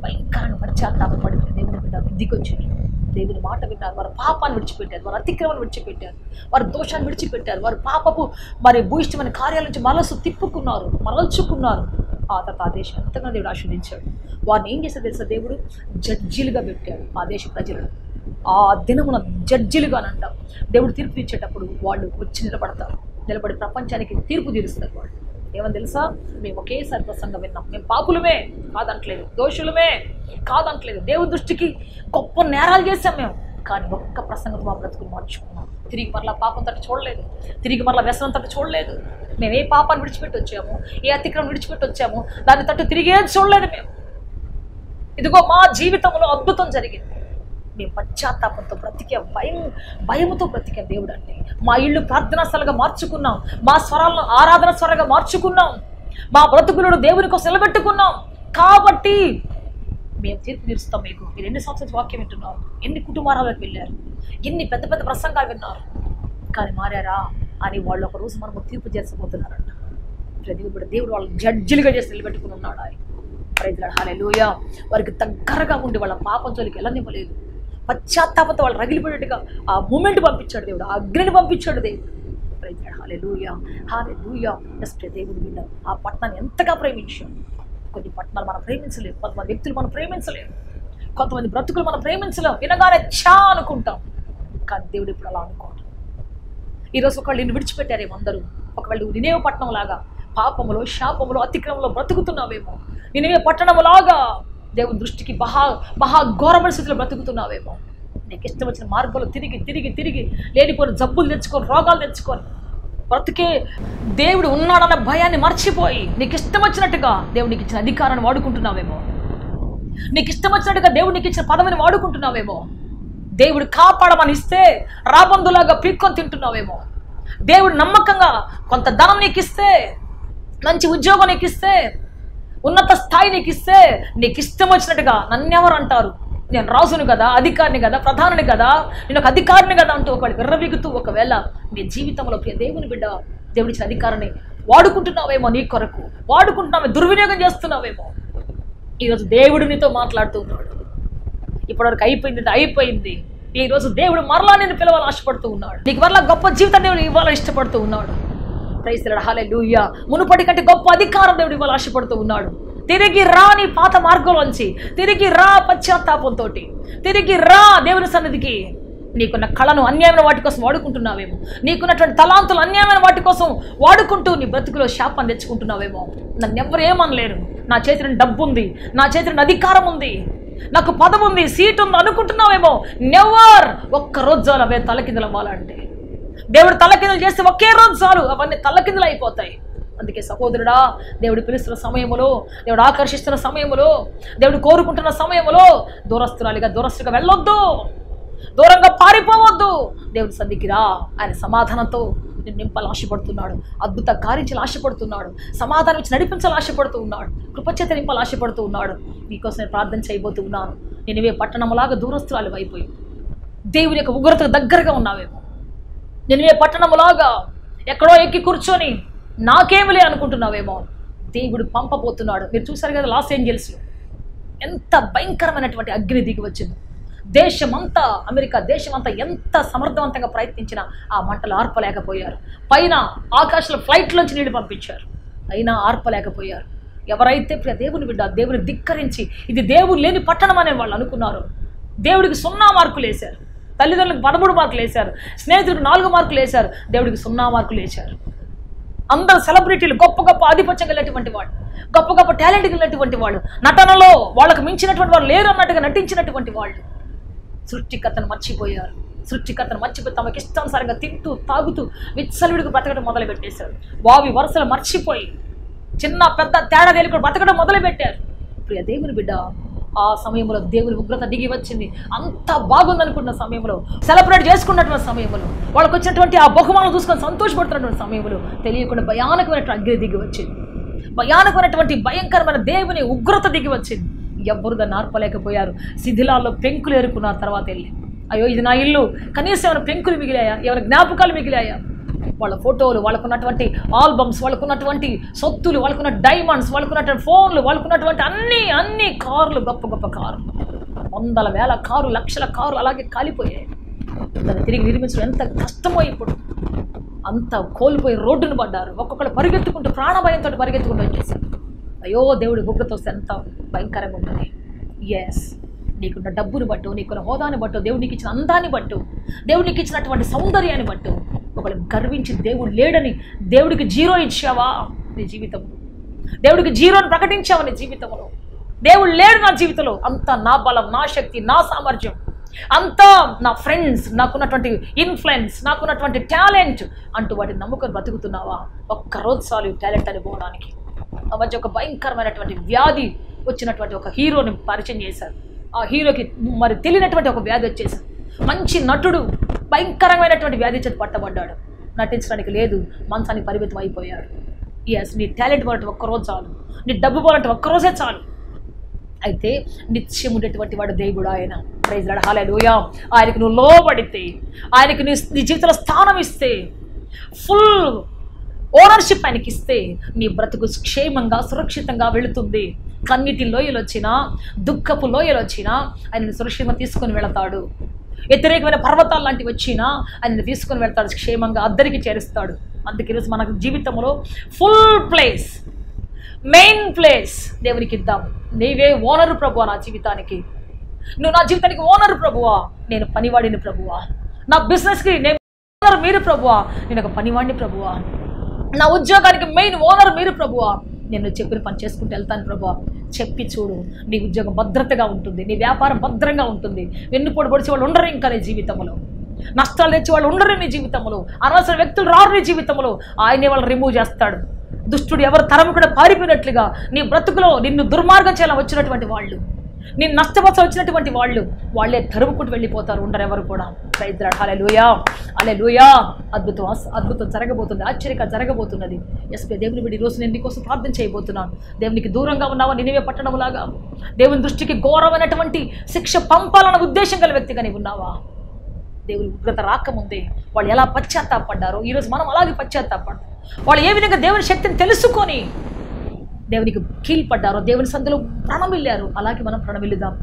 భయంకరంగా పశ్చాత్తాపడి దేవుని బిడ్డ దిగొచ్చారు. దేవుని మాట విన్నారు, వారు పాపాన్ని విడిచిపెట్టారు, వారు అతిక్రమాన్ని విడిచిపెట్టారు, వారు దోషాన్ని విడిచిపెట్టారు, వారు పాపపు మరి భూయిష్టమైన కార్యాల నుంచి మనసు తిప్పుకున్నారు, మరల్చుకున్నారు. ఆ తర్వాత ఆ దేశం ఎంతగానో దేవుడు ఆశీర్వదించాడు. వారిని ఏం చేస్తే తెలుసా దేవుడు? జడ్జీలుగా పెట్టాడు ఆ దేశ ప్రజలను. ఆ దినమున జడ్జీలుగా అంటాం. దేవుడు తీర్పు ఇచ్చేటప్పుడు వాళ్ళు వచ్చి నిలబడి ప్రపంచానికి తీర్పు తీరుస్తారు. వాళ్ళు ఏమని తెలుసా? మేము ఒకేసారి ప్రసంగం విన్నాం, మేము పాపులమే కాదంటలేదు, దోషులమే కాదంటలేదు, దేవుని దృష్టికి గొప్ప నేరాలు చేసాం మేము, కానీ ఒక్క ప్రసంగం మా బ్రతుకులు మార్చుకున్నాం. తిరిగి మరలా పాపం తట్టు చూడలేదు, తిరిగి మరలా వ్యసనం తట్టు చూడలేదు. మేము ఏ పాపాన్ని విడిచిపెట్టి వచ్చాము, ఏ అతిక్రమం విడిచిపెట్టి వచ్చాము, దాన్ని తట్టు తిరిగే చూడలేదు మేము. ఇదిగో మా జీవితంలో అద్భుతం జరిగింది. మేము పశ్చాత్తాపంతో బ్రతికే, భయముతో బ్రతికే దేవుడు అంటే. మా ఇల్లు ప్రార్థనా స్థలంగా మార్చుకున్నాం, మా స్వరాలను ఆరాధన స్వరంగా మార్చుకున్నాం, మా బ్రతుకులను దేవుని కోసం నిలబెట్టుకున్నాం. కాబట్టి మేము తీర్పు తీరుస్తాం మీకు. మీరు ఎన్ని సంవత్సరాల వాక్యం వింటున్నారు, ఎన్ని కుటుంబాలకు వెళ్ళారు, ఎన్ని పెద్ద పెద్ద ప్రసంగాలు విన్నారు, కానీ మారారా అని వాళ్ళు ఒక రోజు మనము తీర్పు చేసిపోతున్నారంట. దేవుడు వాళ్ళని జడ్జిలుగా చేసి నిలబెట్టుకుని ఉన్నాడు ఆయన. ప్రైజ్లార్డ్, హల్లెలూయా. వారికి దగ్గరగా ఉండి వాళ్ళ పాపం జోలికి వెళ్ళనివ్వలేదు. పశ్చాత్తాపంతో వాళ్ళు రగిలిపోయేట్టుగా ఆ మూమెంట్ పంపించాడు దేవుడు, ఆ అగ్నిని పంపించాడు దేవుడు. ప్రైజ్లార్డ్, హల్లెలూయా, హల్లెలూయా. దేవుడు వీళ్ళు ఆ పట్టణాన్ని ఎంతగా ప్రేమించాడు. కొన్ని పట్టణాలు మనం ప్రేమించలేము, కొంతమంది వ్యక్తులు మనం ప్రేమించలేము, కొంతమంది బ్రతుకులు మనం ప్రేమించలేము, వినగానే చా అనుకుంటాం. కానీ దేవుడు ఇప్పుడు అలా అనుకోడు. ఈరోజు ఒకళ్ళు నిన్ను విడిచిపెట్టారేమో అందరూ. ఒకవేళ నినేవే పట్టణం లాగా పాపములో, శాపములో, అతిక్రమంలో బ్రతుకుతున్నావేమో, నినేవే పట్టణములాగా దేవుని దృష్టికి మహా ఘోరమైన స్థితిలో బ్రతుకుతున్నావేమో. నీకు ఇష్టం వచ్చిన మార్గంలో తిరిగి లేనిపోయిన జబ్బులు తెచ్చుకొని, రోగాలు తెచ్చుకొని బ్రతుకే దేవుడు ఉన్నాడన్న భయాన్ని మర్చిపోయి నీకు ఇష్టం వచ్చినట్టుగా దేవుడు నీకు ఇచ్చిన అధికారాన్ని వాడుకుంటున్నావేమో, నీకు ఇష్టం వచ్చినట్టుగా దేవుడు నీకు ఇచ్చిన పదవిని వాడుకుంటున్నావేమో, దేవుడు కాపాడమని ఇస్తే రాబందులాగా పీక్కొని తింటున్నావేమో, దేవుడు నమ్మకంగా కొంత ధనం నీకు ఇస్తే, మంచి ఉద్యోగం నీకు ఇస్తే, ఉన్నత స్థాయి నీకు ఇస్తే నీకు ఇష్టం వచ్చినట్టుగా నన్నెవరు అంటారు, నేను రాజును కదా, అధికారిని కదా, ప్రధానిని కదా, నేను ఒక అధికారిని కదా అంటూ ఒకవేళ విర్రవీగుతూ ఒకవేళ నీ జీవితంలో దేవుని బిడ్డ దేవుడి ఇచ్చిన అధికారాన్ని వాడుకుంటున్నావేమో, నీ కొరకు వాడుకుంటున్నావే, దుర్వినియోగం చేస్తున్నావేమో. ఈరోజు దేవుడు నీతో మాట్లాడుతూ ఉన్నాడు. ఇప్పటివరకు అయిపోయింది, ఈ రోజు దేవుడు మరలా నేను పిలవాలని ఆశపడుతూ ఉన్నాడు. నీకు మరలా గొప్ప జీవితం దేవుడు ఇవ్వాలని ఇష్టపడుతూ ఉన్నాడు. ప్రైజ్ ది లార్డ్, హల్లెలూయా. మునుపటి కంటే గొప్ప అధికారం దేవుడు ఇవ్వాలని ఆశపడుతూ ఉన్నాడు. తిరిగి రా నీ పాత మార్గంలోంచి, తిరిగి రా పశ్చాత్తాపంతో, తిరిగి రా దేవుని సన్నిధికి. నీకున్న కళను అన్యాయమైన వాటి కోసం వాడుకుంటున్నావేమో, నీకున్నటువంటి తలాంతులు అన్యాయమైన వాటి కోసం వాడుకుంటూ నీ బ్రతుకులో శాపాన్ని తెచ్చుకుంటున్నావేమో. నన్ను ఎవరు ఏమనలేరు, నా చేతిలో డబ్బు ఉంది, నా చేతిలో అధికారం ఉంది, నాకు పదం ఉంది, సీట్ ఉంది అనుకుంటున్నావేమో. నెవర్. ఒక్కరోజు చాలు అవే తలకిందులు అవ్వాలంటే. దేవుడు తలకిందులు చేస్తే ఒకే రోజు చాలు అవన్నీ తలకిందులు అయిపోతాయి. అందుకే సహోదరుడా, దేవుడు పిలుస్తున్న సమయంలో, దేవుడు ఆకర్షిస్తున్న సమయంలో, దేవుడు కోరుకుంటున్న సమయంలో దూరస్తుగా వెళ్ళొద్దు, దూరంగా పారిపోవద్దు. దేవుడి సన్నిధికి రా. ఆయన సమాధానంతో నేను నింపాలని ఆశపడుతున్నాడు, అద్భుత కార్యించాలని ఆశపడుతున్నాడు, సమాధానం ఇచ్చి నడిపించాలని ఆశపడుతూ ఉన్నాడు, కృపచేత నింపాలని ఆశపడుతూ ఉన్నాడు. నీకోసం నేను ప్రార్థన చేయబోతూ ఉన్నాను. నినివే పట్టణంలాగా దూరస్తురాలు అయిపోయి దేవుని యొక్క ఉగ్రతకు దగ్గరగా ఉన్నావేమో. నినివే పట్టణంలాగా ఎక్కడో ఎక్కి కూర్చొని నాకేమిలే అనుకుంటున్నావేమో. దేవుడు పంపబోతున్నాడు. మీరు చూసారు కదా, లాస్ ఏంజల్స్లో ఎంత భయంకరమైనటువంటి అగ్ని దిగి వచ్చింది. దేశమంతా, అమెరికా దేశమంతా ఎంత సమర్థవంతంగా ప్రయత్నించినా ఆ మంటలు ఆర్పలేకపోయారు. పైన ఆకాశంలో ఫ్లైట్లోంచి నీళ్లు పంపించారు, అయినా ఆర్పలేకపోయారు. ఎవరైతే ప్రియ దేవుని బిడ్డ దేవుని ధిక్కరించి ఇది దేవుడు లేని పట్టణం అనే వాళ్ళు అనుకున్నారు, దేవుడికి 0 మార్కులు వేశారు. తల్లిదండ్రులకు 13 మార్కులు వేశారు, స్నేహితులకు 4 మార్కులు వేశారు, దేవుడికి 0 మార్కులు వేశారు. అందరు సెలబ్రిటీలు, గొప్ప గొప్ప ఆధిపత్యం కలిగినటువంటి వాళ్ళు, గొప్ప గొప్ప టాలెంట్ కలిగినటువంటి వాళ్ళు, నటనలో వాళ్ళకు మించినటువంటి వాళ్ళు లేరు అన్నట్టుగా నటించినటువంటి వాళ్ళు సృష్టికర్తను మర్చిపోయారు. సృష్టికర్తను మర్చిపోయి తమకి ఇష్టానుసారంగా తింటూ తాగుతూ విచ్చలవిడికి బ్రతకడం మొదలుపెట్టేశారు. వావి వరుసలు మర్చిపోయి చిన్న పెద్ద తేడా తేలికలు బ్రతకడం మొదలుపెట్టారు. ప్రియ దేవుని బిడ్డ, ఆ సమయంలో దేవుని ఉగ్రత దిగి వచ్చింది. అంత బాగుందనుకున్న సమయంలో, సెలబ్రేట్ చేసుకున్నటువంటి సమయంలో, వాళ్ళకి వచ్చినటువంటి ఆ బహుమానం చూసుకొని సంతోషపడుతున్నటువంటి సమయంలో తెలియకుండా భయానకమైనటువంటి అగ్ని దిగి వచ్చింది. భయానకమైనటువంటి భయంకరమైన దేవుని ఉగ్రత దిగి వచ్చింది. ఎవ్వరు దాన్ని ఆర్పలేకపోయారు. శిథిలాల్లో పెంకులు ఏరుకున్నారు. తర్వాత వెళ్ళి, అయ్యో ఇది నా ఇల్లు, కనీసం ఏమైనా పెంకులు మిగిలాయా, ఏమైనా జ్ఞాపకాలు మిగిలాయా? వాళ్ళ ఫోటోలు, వాళ్ళకున్నటువంటి ఆల్బమ్స్, వాళ్ళకున్నటువంటి సొత్తులు, వాళ్ళకున్న డైమండ్స్, వాళ్ళకున్నటువంటి ఫోన్లు, వాళ్ళకున్నటువంటి అన్ని కార్లు, గొప్ప గొప్ప కార్లు, 100,000 కార్లు, లక్షల కార్లు అలాగే కాలిపోయాయి. దాన్ని తిరిగి నిర్మించడం ఎంత కష్టమో. ఇప్పుడు అంత కోల్పోయి రోడ్డును పడ్డారు. ఒక్కొక్కరు పరిగెత్తుకుంటూ, ప్రాణభయంతో పరిగెత్తుకుంటూ వచ్చేసారు. అయ్యో దేవుడి ఉగ్రత వస్తే ఎంత భయంకరంగా ఉంటుంది. ఎస్, నీకున్న డబ్బుని బట్టు, నీకున్న హోదాని బట్టు, దేవుడు నీకు ఇచ్చిన అందాన్ని బట్టు, దేవుడు నీకు ఇచ్చినటువంటి సౌందర్యాన్ని బట్టు ఒకళ్ళు గర్వించి దేవుడు లేడని దేవుడికి 0 ఇచ్చావా నీ జీవితం? దేవుడికి 0ని ప్రకటించావా నీ జీవితంలో? దేవుడు లేడు నా జీవితంలో, అంతా నా బలం, నా శక్తి, నా సామర్థ్యం, అంతా నా ఫ్రెండ్స్, నాకున్నటువంటి ఇన్ఫ్లుయెన్స్, నాకున్నటువంటి టాలెంట్ అంటూ వాటిని నమ్ముకొని బ్రతుకుతున్నావా? ఒక్కరోజు చాలు టాలెంట్ అని పోవడానికి. ఆ మధ్య ఒక భయంకరమైనటువంటి వ్యాధి వచ్చినటువంటి ఒక హీరోని పరిచయం చేశారు. ఆ హీరోకి మరి తెలియనటువంటి ఒక వ్యాధి వచ్చేసారు. మంచి నటుడు భయంకరమైనటువంటి వ్యాధి చేతి పట్టబడ్డాడు. నటించడానికి లేదు, మంచానికి పరిమితం అయిపోయాడు. ఎస్, నీ టాలెంట్ పోలంటే ఒక్కరోజు చాలు, నీ డబ్బు పోలంటే ఒక్కరోజే చాలు. అయితే నిత్యం ఉండేటువంటి వాడు దేవుడు ఆయన. ప్రైజ్ లార్డ్, హల్లెలూయా. ఆయనకు నువ్వు లోబడితే, ఆయనకు నీ జీవితంలో స్థానం ఇస్తే, ఫుల్ ఓనర్షిప్ ఆయనకి ఇస్తే నీ బ్రతుకు క్షేమంగా సురక్షితంగా వెళుతుంది. కన్నీటి లోయలు వచ్చినా, దుఃఖపు లోయలు వచ్చినా ఆయన సురక్షితంగా తీసుకొని వెళతాడు. వ్యతిరేకమైన పర్వతాలు లాంటివి వచ్చినా ఆయన తీసుకొని వెళ్తాడు, క్షేమంగా అద్దరికి చేరుస్తాడు. అందుకే ఈరోజు మన జీవితంలో ఫుల్ ప్లేస్, మెయిన్ ప్లేస్ దేవునికి ఇద్దాం. నీవే ఓనరు ప్రభువా నా జీవితానికి, నువ్వు నా జీవితానికి ఓనరు ప్రభువా, నేను పనివాడిని ప్రభువా, నా బిజినెస్కి నేను ఓనర్ మీరు ప్రభువా, నేను ఒక పనివాడిని ప్రభువా, నా ఉద్యోగానికి మెయిన్ ఓనర్ మీరు ప్రభువా, నేను చెప్పిన పని చేసుకుంటూ వెళ్తాను ప్రభువా. చెప్పి చూడు, నీ ఉద్యోగం భద్రతగా ఉంటుంది, నీ వ్యాపారం భద్రంగా ఉంటుంది. వెన్నుపోటు పొడిచే వాళ్ళు ఉండరు ఇంకా నీ జీవితంలో, నష్టాలు తెచ్చే వాళ్ళు ఉండరు నీ జీవితంలో, అనవసర వ్యక్తులు రారు నీ జీవితంలో. ఆయనే వాళ్ళు రిమూవ్ చేస్తాడు. దుష్టుడు ఎవరు తరం కూడా పారిపోయినట్లుగా నీ బ్రతుకులో నిన్ను దుర్మార్గం చేయాలని వచ్చినటువంటి వాళ్ళు, నేను నష్టపరచ వచ్చినటువంటి వాళ్ళే తరుముకుంటూ వెళ్ళిపోతారు, ఉండరు ఎవరు కూడా. ప్రైజ్ ది లార్డ్, హల్లెలూయా, హల్లెలూయా. అద్భుతం జరగబోతుంది, ఆశ్చర్యంగా జరగబోతున్నది. ఎస్పీ దేవుని బిడ్డ, ఈరోజు నేను నీకోసం ప్రార్థన చేయబోతున్నాను. దేవునికి దూరంగా ఉన్నావా, నినివే పట్టణంలాగా దేవుని దృష్టికి ఘోరమైనటువంటి శిక్ష పంపాలన్న ఉద్దేశం గల వ్యక్తిగా నీవు ఉన్నావా? దేవుని ఉగ్రత రాకముందే వాళ్ళు ఎలా పశ్చాత్తాపడ్డారో ఈరోజు మనం అలాగే పశ్చాత్తాపడ్డాం. వాళ్ళు ఏ విధంగా దేవుని శక్తిని తెలుసుకొని దేవునికి కీల్పడ్డారో, దేవుని సందులో ప్రణమిల్లారు, అలాగే మనం ప్రణమిల్లుదాం.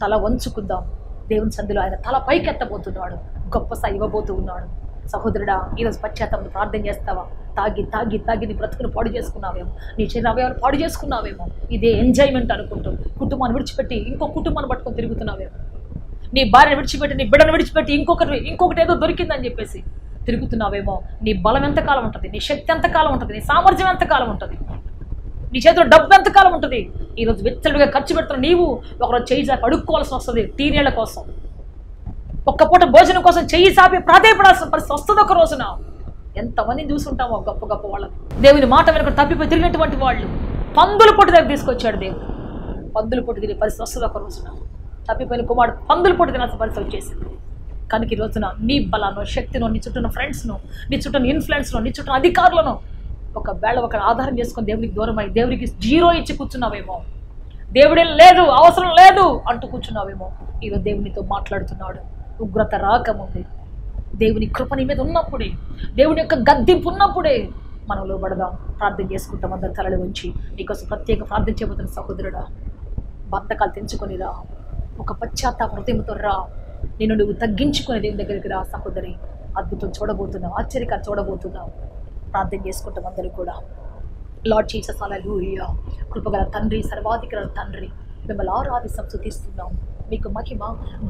తల వంచుకుందాం, దేవుని సందులో ఆయన తల పైకెత్తబోతున్నాడు, గొప్ప స్థాయి ఇవ్వబోతూ ఉన్నాడు. సహోదరుడా, ఈరోజు పశ్చాత్తాపం ప్రార్థన చేస్తావా? తాగి తాగి తాగి నీ బ్రతుకును పాడు చేసుకున్నావేమో, నీ శరీర అవయవాలు పాడు చేసుకున్నావేమో, ఇదే ఎంజాయ్మెంట్ అనుకుంటూ కుటుంబాన్ని విడిచిపెట్టి ఇంకో కుటుంబాన్ని పట్టుకొని తిరుగుతున్నావేమో, నీ భార్యను విడిచిపెట్టి నీ బిడ్డను విడిచిపెట్టి ఇంకొకటి ఏదో దొరికిందని చెప్పేసి తిరుగుతున్నావేమో. నీ బలం ఎంతకాలం ఉంటుంది? నీ శక్తి ఎంతకాలం ఉంటుంది? నీ సామర్థ్యం ఎంతకాలం ఉంటుంది? నీ చేతిలో డబ్బు ఎంతకాలం ఉంటుంది? ఈరోజు విచ్చలుగా ఖర్చు పెడుతున్న నీవు ఒకరోజు చెయ్యి చాపి అడుక్కోవాల్సి వస్తుంది. టీనేళ్ల కోసం, ఒక్క పూట భోజనం కోసం చెయ్యి చాపి ప్రాధాయపడాల్సిన పరిస్థితి వస్తుంది ఒక రోజున. ఎంతమందిని చూసుంటామో గొప్ప గొప్ప వాళ్ళని, దేవుని మాట వెనుక తప్పిపోయి తిరిగినటువంటి వాళ్ళు. పందుల పొట్టు దగ్గర తీసుకొచ్చాడు దేవుడు. పందుల పొట్టు తిరిగే పరిస్థితి వస్తుంది ఒక రోజున. తప్పిపోయిన కుమారుడు పందుల పొట్టు తినాల్సిన పరిస్థితి వచ్చేసింది. కనుక ఈ రోజున నీ బలాన్ని, శక్తినో, నీ చుట్టూ ఫ్రెండ్స్ను, నీ చుట్టూ ఇన్ఫ్లుయెన్స్ను, నీ చుట్టూ అధికారులను ఒక ఆధారం చేసుకొని దేవునికి దూరమై దేవునికి 0 ఇచ్చి కూర్చున్నావేమో, దేవుడేం లేదు, అవసరం లేదు అంటూ కూర్చున్నావేమో. ఈరోజు దేవునితో మాట్లాడుతున్నాడు. ఉగ్రత రాకముందే, దేవుని కృప నీ మీద ఉన్నప్పుడే, దేవుని యొక్క గద్దింపు ఉన్నప్పుడే మనం లోబడదాం. ప్రార్థన చేసుకుంటాం. అందరి తలలు ఉంచి నీకోసం ప్రత్యేక ప్రార్థన చేయబోతున్న సహోదరుడా, బంధకాలు తెంచుకొని రా, ఒక పశ్చాత్తాప హృదయంతో రా, నేను నువ్వు తగ్గించుకునే దేవుని దగ్గరికి రా సహోదరి. అద్భుతం చూడబోతున్నావు, ఆశ్చర్యకాలు చూడబోతున్నావు. ప్రార్థన చేసుకుంటాం అందరూ కూడా. లార్డ్ జీసస్, హల్లెలూయా. కృపగల తండ్రి, సర్వాధికారి తండ్రి, మిమ్మల్ని ఆరాధిస్తాం, స్తుతిస్తున్నాం. మీకు మహిమ,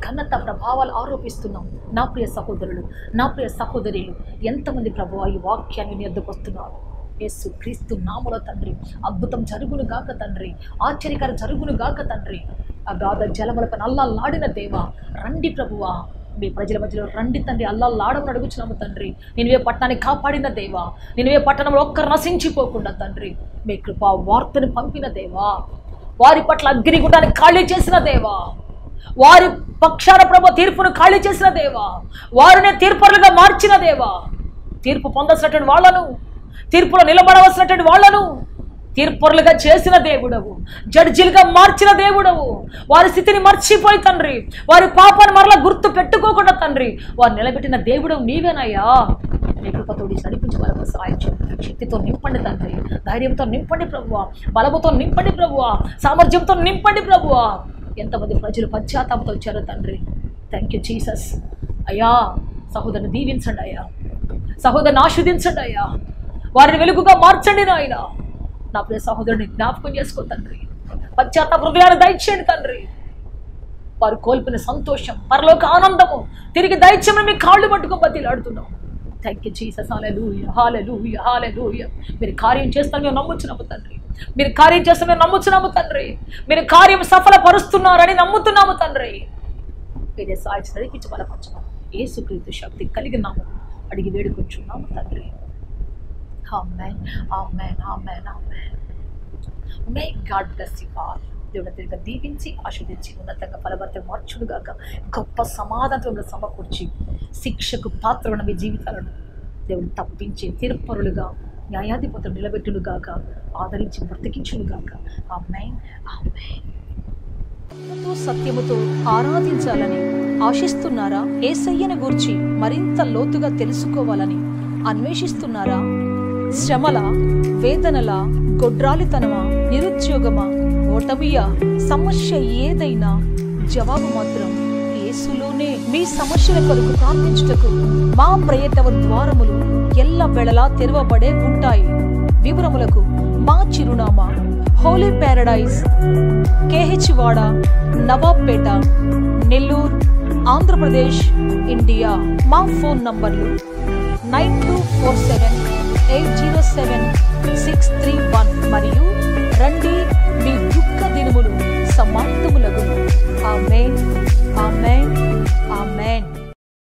ఘనత, ప్రభావాలు ఆరోపిస్తున్నాం. నా ప్రియ సహోదరులు, నా ప్రియ సహోదరులు, ఎంతమంది ప్రభువా ఈ వాక్యాన్ని నీ వద్దకు వస్తున్నారు. యేసు క్రీస్తు నామములో తండ్రి, అద్భుతం జరుగును గాక తండ్రి, ఆశ్చర్యకారం జరుగును గాక తండ్రి. అగాధ జలములపైన అల్లాడిన దేవా, రండి ప్రభువా, మీ ప్రజల మధ్యలో రండి తండ్రి. అల్లాడమని అడుగుచున్నాము తండ్రి. నినివే పట్టణాన్ని కాపాడిన దేవా, నినివే పట్టణంలో ఒక్కరు నశించిపోకుండా తండ్రి మీ కృపా వార్తను పంపిన దేవా, వారి పట్ల అగ్నిగుండాన్ని ఖాళీ చేసిన దేవా, వారి పక్షాన ప్రభు తీర్పును ఖాళీ చేసిన దేవా, వారినే తీర్పరులుగా మార్చిన దేవా, తీర్పు పొందాల్సినటువంటి వాళ్ళను, తీర్పులో నిలబడవలసినటువంటి వాళ్ళను తీర్పరులుగా చేసిన దేవుడవు, జడ్జిలుగా మార్చిన దేవుడవు. వారి స్థితిని మర్చిపోయి తండ్రి, వారి పాపాన్ని మరలా గుర్తు పెట్టుకోకుండా తండ్రి వారు నిలబెట్టిన దేవుడవు నీవేనయ్యా. నీ కృపతోడి నడిపించగల సహాయం చేయండి. శక్తితో నింపండి తండ్రి, ధైర్యంతో నింపండి ప్రభువా, బలముతో నింపండి ప్రభువా, సామర్థ్యంతో నింపండి ప్రభువా. ఎంతమంది ప్రజలు పశ్చాత్తాపంతో వచ్చారో తండ్రి. Thank you Jesus. అయ్యా, సహోదరుని దీవించండి అయ్యా, సహోదరుని ఆశీర్వదించండి అయ్యా, వారిని వెలుగుగా మార్చండి నాయన. నా ప్రియ సహోదరుని జ్ఞాపకం చేసుకో తండ్రి, పశ్చాత్తాప హృదయాన్ని దయచేయండి తండ్రి. వారు కోల్పోయిన సంతోషం, పరలోక ఆనందము తిరిగి దయచేయమని మీ కాళ్ళు పట్టుకొని బతిలాడుతున్నాం. Thank you Jesus. Hallelujah, hallelujah, hallelujah. మీరు కార్యం చేస్తాను మేము నమ్ముచున్నాము తండ్రి, మీరు కార్యం చేస్తాను మేము నమ్ముచున్నాము తండ్రి, మీరు కార్యం సఫలపరుస్తున్నారని నమ్ముతున్నాము తండ్రి. మీరే సాయం నడిపించి బలపరచున్నాం. యేసుక్రీస్తు శక్తి కలిగినాము అడిగి వేడుకొంచున్నాము తండ్రి. Amen, amen, amen, amen. May God bless you all. దేవుడు తిరిగి దీవించి ఆశీర్వదించి ఉన్నతంగా ఫలభరితంగా మార్చుడుగాక, గొప్ప సమాధానంలో సమకూర్చి శిక్షకు పాత్రమైన మీ జీవితాలను దేవుడు తప్పించి తీర్పరులుగా, న్యాయాధిపతులు నిలబెట్టునుగాక, ఆదరించి బ్రతికించునుగాక. ఆమేన్, ఆమేన్. సత్యముతో ఆరాధించాలని ఆశిస్తున్నారా? యేసయ్యను గూర్చి మరింత లోతుగా తెలుసుకోవాలని అన్వేషిస్తున్నారా? శ్రమల, వేదనల, గొడ్రాలితనమా, నిరుద్యోగమా, ఓటమియా, సమస్య ఏదైనా జవాబు మాత్రం యేసులోనే. మీ సమస్యల కొరకు ప్రార్థించుటకు మా ప్రయత్న ద్వారములు ఎల్లవేళలా తెరవబడే ఉంటాయి. వివరములకు మా చిరునామా హోలీ ప్యారడైజ్, KH వాడ, నవాబ్పేట, నెల్లూరు, ఆంధ్రప్రదేశ్, ఇండియా. మా ఫోన్ నంబర్లు 9247807631 మరియు రండి, మీ దుఃఖ దినములు సమాప్తములగును. ఆమేన్, ఆమేన్, ఆమేన్.